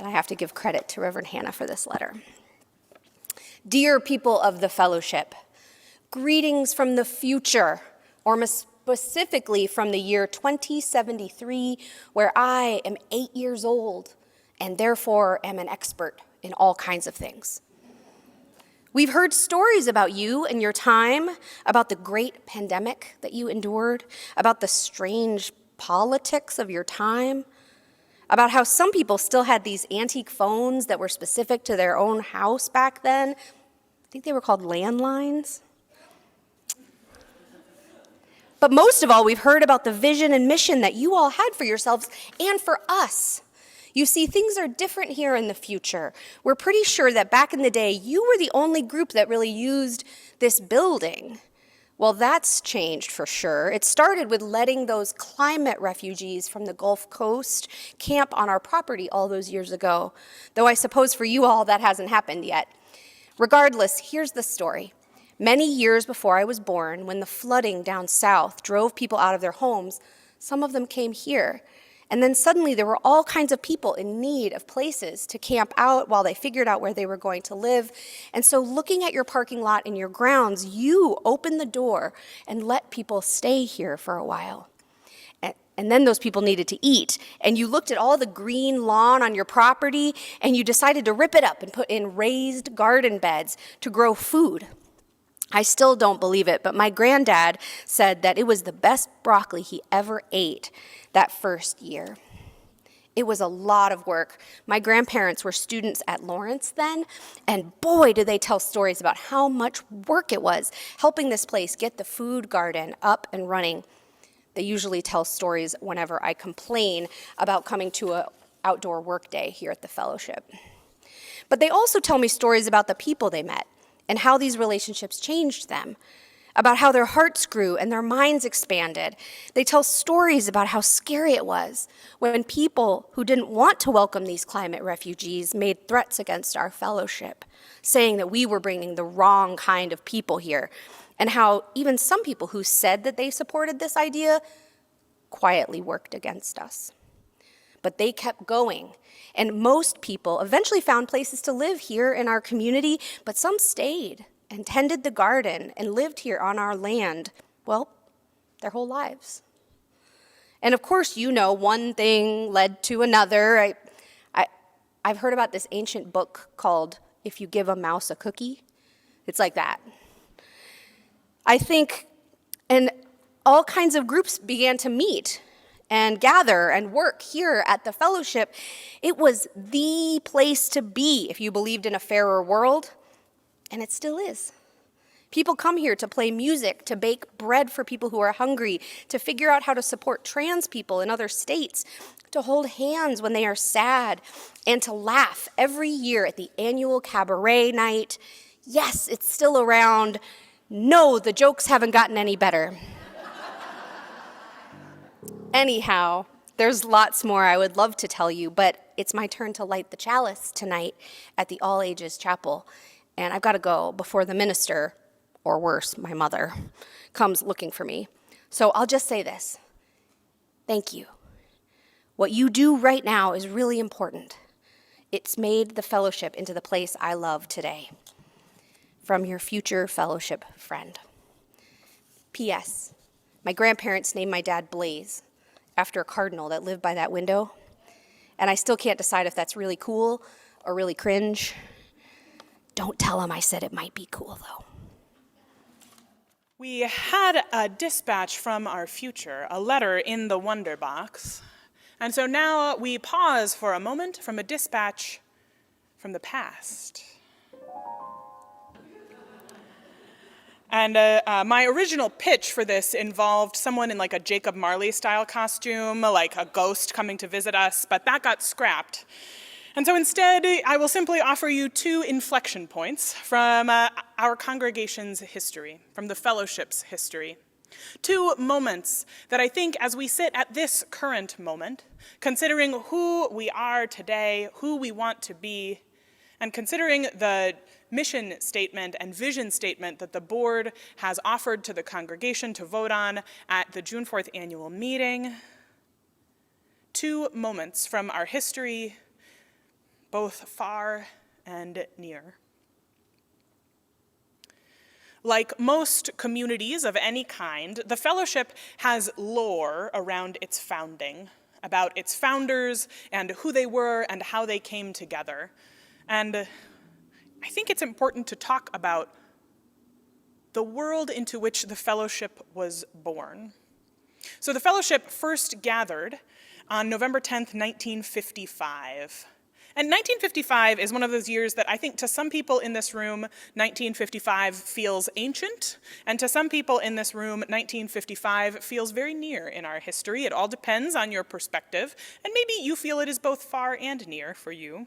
and I have to give credit to Reverend Hannah for this letter. Dear people of the fellowship, greetings from the future, or specifically from the year 2073, where I am 8 years old and therefore am an expert in all kinds of things. We've heard stories about you and your time, about the great pandemic that you endured, about the strange politics of your time, about how some people still had these antique phones that were specific to their own house back then. I think they were called landlines. But most of all, we've heard about the vision and mission that you all had for yourselves and for us. You see, things are different here in the future. We're pretty sure that back in the day, you were the only group that really used this building. Well, that's changed for sure. It started with letting those climate refugees from the Gulf Coast camp on our property all those years ago, though I suppose for you all that hasn't happened yet. Regardless, here's the story. Many years before I was born, when the flooding down south drove people out of their homes, some of them came here. And then suddenly there were all kinds of people in need of places to camp out while they figured out where they were going to live. And so looking at your parking lot and your grounds, you opened the door and let people stay here for a while. And then those people needed to eat. And you looked at all the green lawn on your property and you decided to rip it up and put in raised garden beds to grow food. I still don't believe it, but my granddad said that it was the best broccoli he ever ate that first year. It was a lot of work. My grandparents were students at Lawrence then, and boy, did they tell stories about how much work it was helping this place get the food garden up and running. They usually tell stories whenever I complain about coming to an outdoor work day here at the fellowship. But they also tell me stories about the people they met and how these relationships changed them, about how their hearts grew and their minds expanded. They tell stories about how scary it was when people who didn't want to welcome these climate refugees made threats against our fellowship, saying that we were bringing the wrong kind of people here, and how even some people who said that they supported this idea quietly worked against us. But they kept going, and most people eventually found places to live here in our community, but some stayed and tended the garden and lived here on our land, well, their whole lives. And of course, you know, one thing led to another. I've heard about this ancient book called If You Give a Mouse a Cookie. It's like that. I think, and all kinds of groups began to meet and gather and work here at the fellowship. It was the place to be if you believed in a fairer world, and it still is. People come here to play music, to bake bread for people who are hungry, to figure out how to support trans people in other states, to hold hands when they are sad, and to laugh every year at the annual cabaret night. Yes, it's still around. No, the jokes haven't gotten any better. Anyhow, there's lots more I would love to tell you, but it's my turn to light the chalice tonight at the All Ages Chapel, and I've got to go before the minister, or worse, my mother, comes looking for me. So I'll just say this. Thank you. What you do right now is really important. It's made the fellowship into the place I love today. From your future fellowship friend. P.S. My grandparents named my dad Blaze, after a cardinal that lived by that window. And I still can't decide if that's really cool or really cringe. Don't tell him I said it might be cool, though. We had a dispatch from our future, a letter in the Wonder Box. And so now we pause for a moment from a dispatch from the past. And my original pitch for this involved someone in like a Jacob Marley style costume, like a ghost coming to visit us, but that got scrapped. And so instead, I will simply offer you 2 inflection points from our congregation's history, from the fellowship's history. 2 moments that I think as we sit at this current moment, considering who we are today, who we want to be, and considering the mission statement and vision statement that the board has offered to the congregation to vote on at the June 4th annual meeting, 2 moments from our history both far and near. Like most communities of any kind, the fellowship has lore around its founding, about its founders and who they were and how they came together. And I think it's important to talk about the world into which the fellowship was born. So the fellowship first gathered on November 10th, 1955. And 1955 is one of those years that I think to some people in this room, 1955 feels ancient, and to some people in this room, 1955 feels very near in our history. It all depends on your perspective, and maybe you feel it is both far and near for you.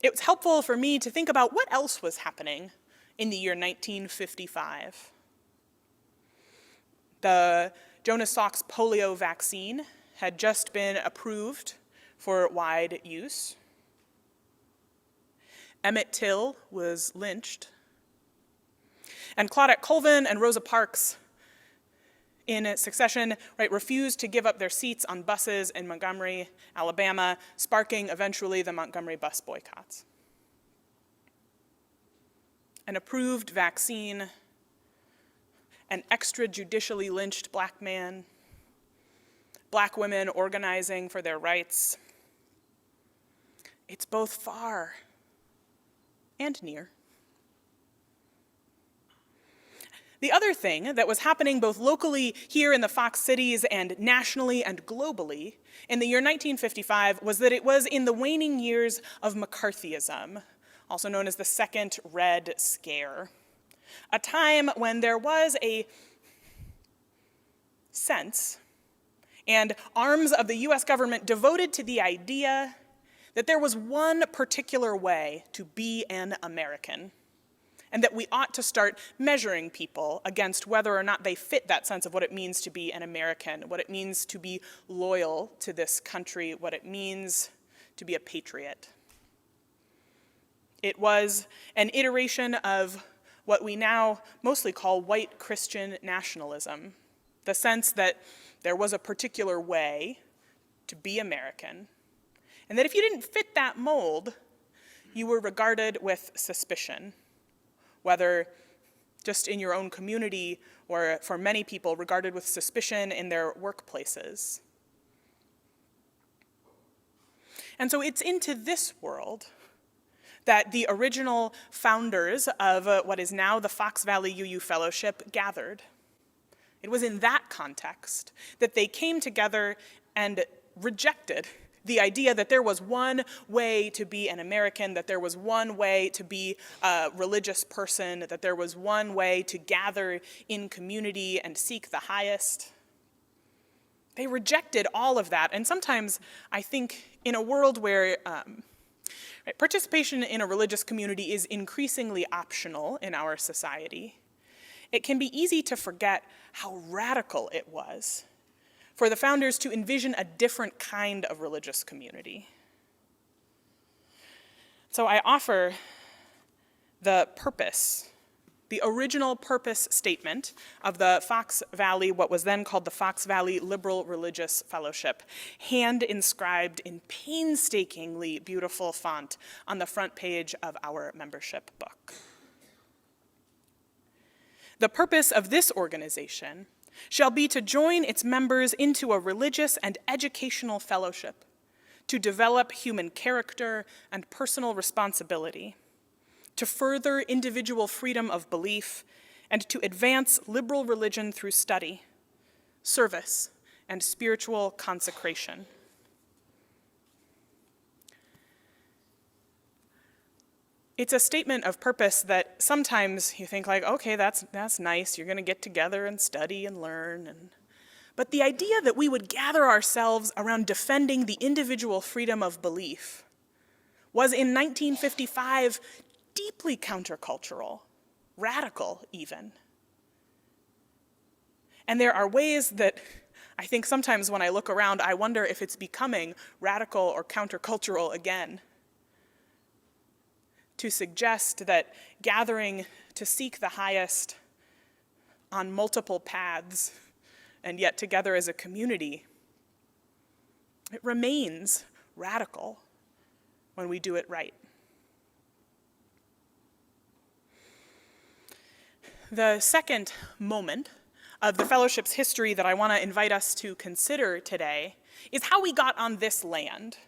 It was helpful for me to think about what else was happening in the year 1955. The Jonas Salk's polio vaccine had just been approved for wide use. Emmett Till was lynched. And Claudette Colvin and Rosa Parks, in succession, refused to give up their seats on buses in Montgomery, Alabama, sparking eventually the Montgomery bus boycotts. An approved vaccine, an extrajudicially lynched black man, black women organizing for their rights. It's both far and near. The other thing that was happening both locally here in the Fox cities and nationally and globally in the year 1955 was that it was in the waning years of McCarthyism, also known as the Second Red Scare, a time when there was a sense and arms of the US government devoted to the idea that there was one particular way to be an American, and that we ought to start measuring people against whether or not they fit that sense of what it means to be an American, what it means to be loyal to this country, what it means to be a patriot. It was an iteration of what we now mostly call white Christian nationalism, the sense that there was a particular way to be American, and that if you didn't fit that mold, you were regarded with suspicion, whether just in your own community or for many people regarded with suspicion in their workplaces. And so it's into this world that the original founders of what is now the Fox Valley UU Fellowship gathered. It was in that context that they came together and rejected the idea that there was one way to be an American, that there was one way to be a religious person, that there was one way to gather in community and seek the highest. They rejected all of that, and sometimes I think in a world where participation in a religious community is increasingly optional in our society, it can be easy to forget how radical it was for the founders to envision a different kind of religious community. So I offer the purpose, the original purpose statement of the Fox Valley, what was then called the Fox Valley Liberal Religious Fellowship, hand inscribed in painstakingly beautiful font on the front page of our membership book. The purpose of this organization shall be to join its members into a religious and educational fellowship, to develop human character and personal responsibility, to further individual freedom of belief, and to advance liberal religion through study, service, and spiritual consecration. It's a statement of purpose that sometimes you think like, okay, that's nice, you're gonna get together and study and learn. But the idea that we would gather ourselves around defending the individual freedom of belief was in 1955 deeply countercultural, radical even. And there are ways that I think sometimes when I look around, I wonder if it's becoming radical or countercultural again, to suggest that gathering to seek the highest on multiple paths and yet together as a community, it remains radical when we do it right. The second moment of the fellowship's history that I want to invite us to consider today is how we got on this land.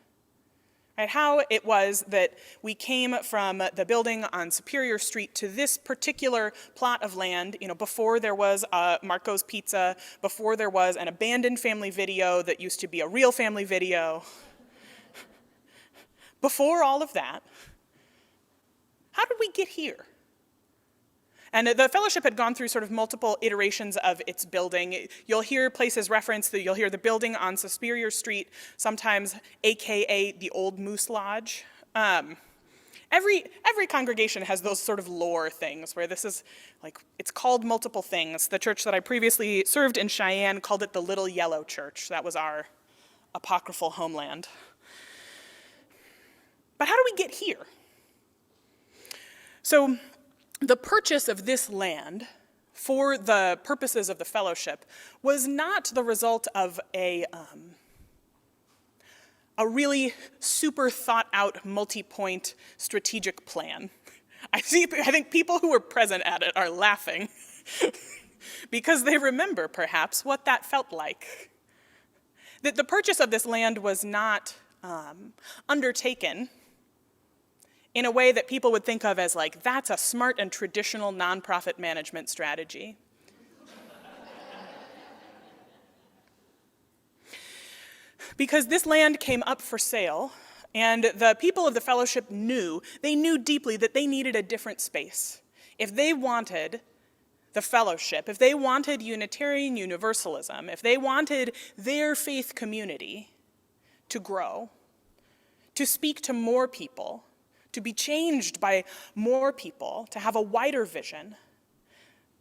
Right, how it was that we came from the building on Superior Street to this particular plot of land, before there was Marco's Pizza, before there was an abandoned family video that used to be a real family video. Before all of that, how did we get here? And the fellowship had gone through sort of multiple iterations of its building. You'll hear places referenced, you'll hear the building on Superior Street, sometimes AKA the Old Moose Lodge. Every congregation has those sort of lore things where this is it's called multiple things. The church that I previously served in Cheyenne called it the Little Yellow Church. That was our apocryphal homeland. But how do we get here? So, the purchase of this land for the purposes of the fellowship was not the result of a really super thought out multi-point strategic plan. I think people who were present at it are laughing because they remember perhaps what that felt like. That the purchase of this land was not undertaken in a way that people would think of as that's a smart and traditional nonprofit management strategy. Because this land came up for sale, and the people of the fellowship knew deeply that they needed a different space. If they wanted the fellowship, if they wanted Unitarian Universalism, if they wanted their faith community to grow, to speak to more people, to be changed by more people, to have a wider vision,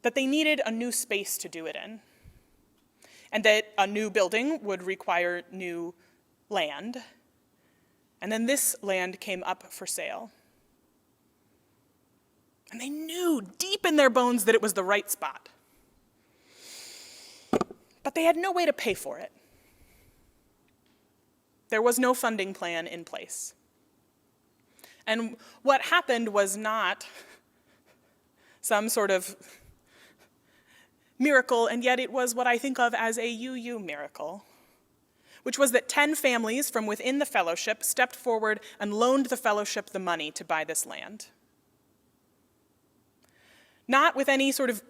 that they needed a new space to do it in. And that a new building would require new land. And then this land came up for sale. And they knew deep in their bones that it was the right spot. But they had no way to pay for it. There was no funding plan in place. And what happened was not some sort of miracle, and yet it was what I think of as a UU miracle, which was that 10 families from within the fellowship stepped forward and loaned the fellowship the money to buy this land. Not with any sort of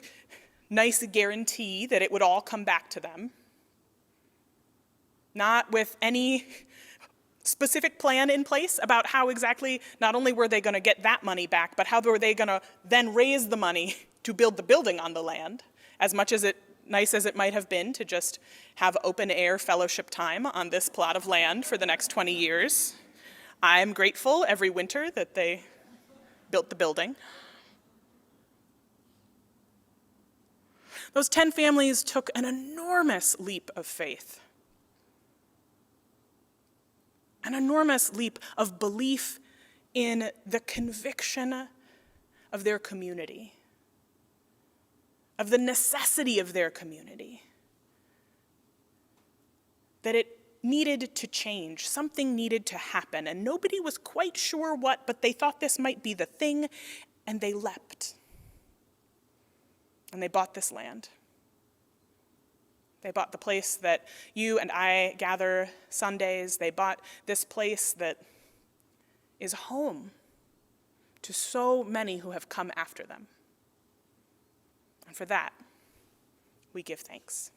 nice guarantee that it would all come back to them. Not with any specific plan in place about how exactly, not only were they going to get that money back, but how were they going to then raise the money to build the building on the land, as nice as it might have been to just have open air fellowship time on this plot of land for the next 20 years. I'm grateful every winter that they built the building. Those 10 families took an enormous leap of faith. An enormous leap of belief in the conviction of their community, of the necessity of their community, that it needed to change, something needed to happen, and nobody was quite sure what, but they thought this might be the thing, and they leapt. And they bought this land. They bought the place that you and I gather Sundays. They bought this place that is home to so many who have come after them. And for that, we give thanks.